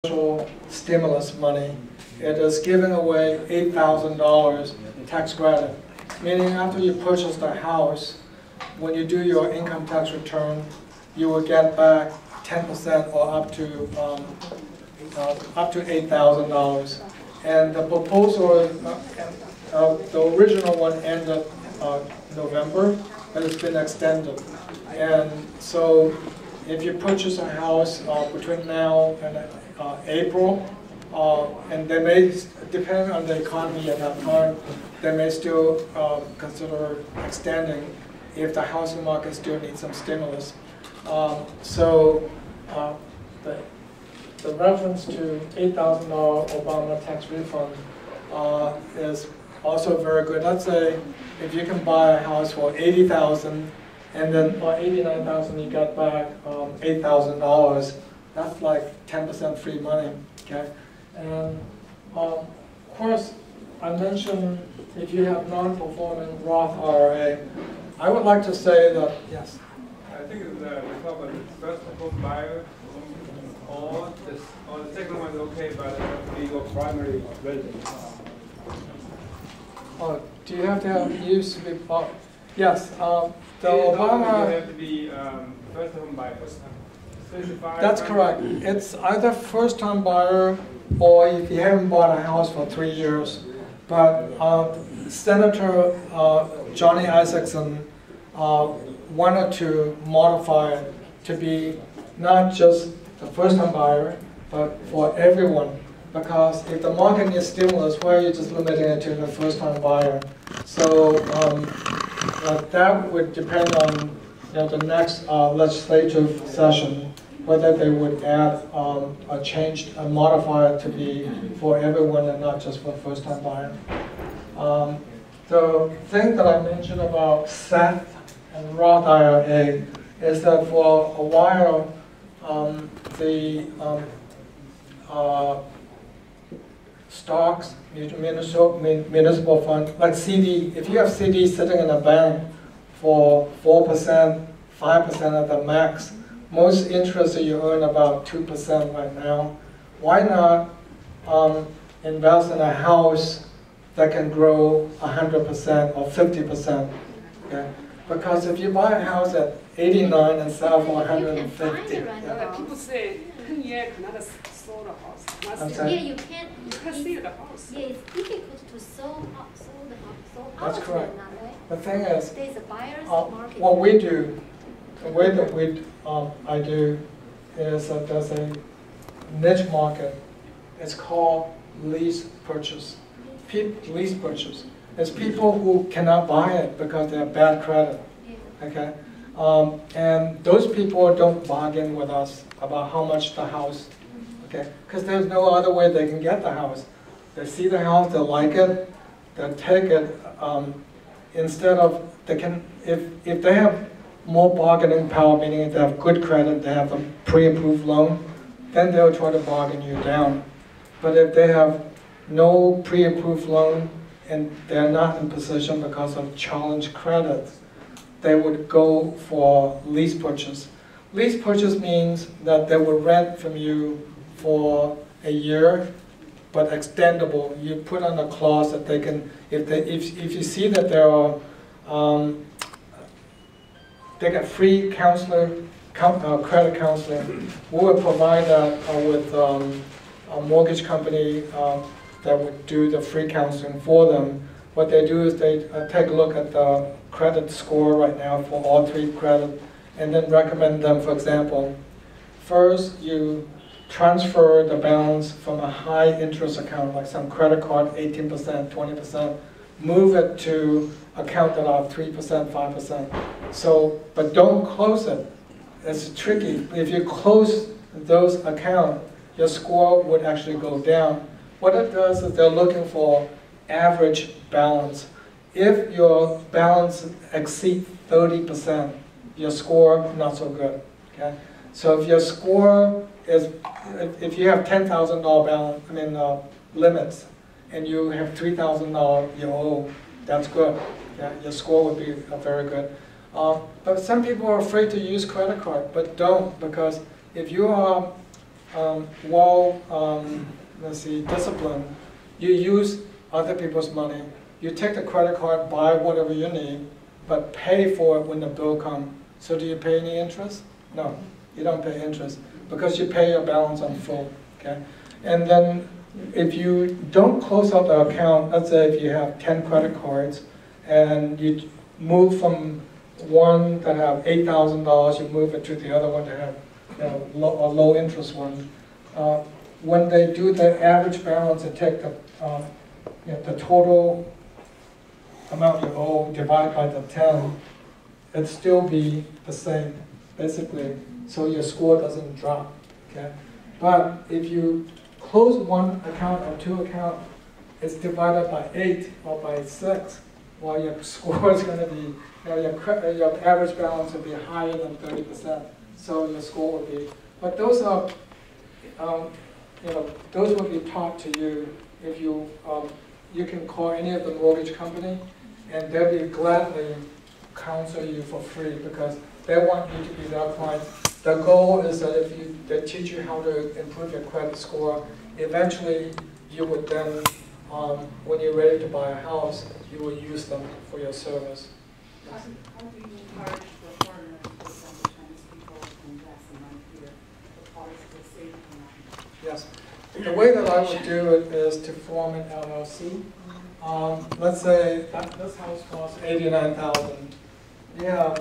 special stimulus money. It is giving away $8,000 tax credit, meaning after you purchase the house, when you do your income tax return, you will get back 10% or up to $8,000. And the proposal, the original one ended November, but it's been extended. And so if you purchase a house between now and April, and they may, depending on the economy at that time, they may still consider extending if the housing market still needs some stimulus. So the reference to $8,000 Obama tax refund is also very good. Let's say if you can buy a house for $80,000 and then for $89,000 you get back $8,000, that's like 10% free money. Okay, and of course I mentioned if you have non-performing Roth IRA, I would like to say that yes. I think we talk about the first home buyer, or the second one is okay, but legal primary residence. Do you have to have used to be? Yes. The Obama. You have to be first home buyer. That's correct. It's either first-time buyer or if you haven't bought a house for 3 years. But Senator Johnny Isakson wanted to modify it to be not just the first-time buyer, but for everyone. Because if the market needs stimulus, why are you just limiting it to the first-time buyer? So that would depend on the next legislative session, whether they would add a modifier to be for everyone and not just for first-time buyer. The thing that I mentioned about Seth and Roth IRA is that for a while, the stocks, municipal fund, like CD, if you have CD sitting in a bank for 4%, 5% at the max, most interest you earn about 2% right now. Why not invest in a house that can grow 100% or 50%? Okay? Because if you buy a house at 89 and sell for 150, people say, yeah, cannot sell the house. Yeah, you can't see the house. Yeah, it's difficult to sell the house. That's correct. Right? The thing is, there's a buyer's market. what we do, the way that I do is there's a niche market. It's called lease purchase. Lease purchase. It's people who cannot buy it because they have bad credit. Okay, and those people don't bargain with us about how much the house. Okay, because there's no other way they can get the house. They see the house, they like it, they take it. Instead of if they have more bargaining power, meaning if they have good credit, they have a pre-approved loan, then they'll try to bargain you down. But if they have no pre-approved loan and they're not in position because of challenged credit, they would go for lease purchase. Lease purchase means that they will rent from you for a year, but extendable. You put on a clause that they can, if you see that there are they get free counselor, credit counseling. We would provide that with a mortgage company that would do the free counseling for them. What they do is they take a look at the credit score right now for all three credit and then recommend them, for example, first you transfer the balance from a high interest account, like some credit card, 18%, 20%, move it to account that are 3%, 5%. So, but don't close it. It's tricky. If you close those accounts, your score would actually go down. What it does is they're looking for average balance. If your balance exceeds 30%, your score not so good. Okay? So if your score is, if you have $10,000 balance, limits, and you have $3,000 you owe, that's good. Yeah, your score would be very good. But some people are afraid to use credit card, but don't, because if you are let's see, discipline, you use other people's money. You take the credit card, buy whatever you need, but pay for it when the bill comes. So do you pay any interest? No, you don't pay interest because you pay your balance on full, okay? And then if you don't close out the account, let's say if you have 10 credit cards and you move from one that have $8,000, you move it to the other one that have a low interest one. When they do the average balance and take the total amount you owe divided by the 10, it'd still be the same, basically, so your score doesn't drop, okay? But if you close one account or two accounts, it's divided by 8 or by 6, while your score is going to be, your average balance will be higher than 30%, so your score will be, but those are, those will be taught to you if you, you can call any of the mortgage company, and they'll be gladly counsel you for free because they want you to be their client. The goal is that if they teach you how to improve your credit score, eventually you would then, when you're ready to buy a house, you will use them for your service. How do you encourage the foreigners to become the Chinese people to invest in money here, the policy to save money? Yes. The way that I would do it is to form an LLC. Let's say that this house costs $89,000. Yeah.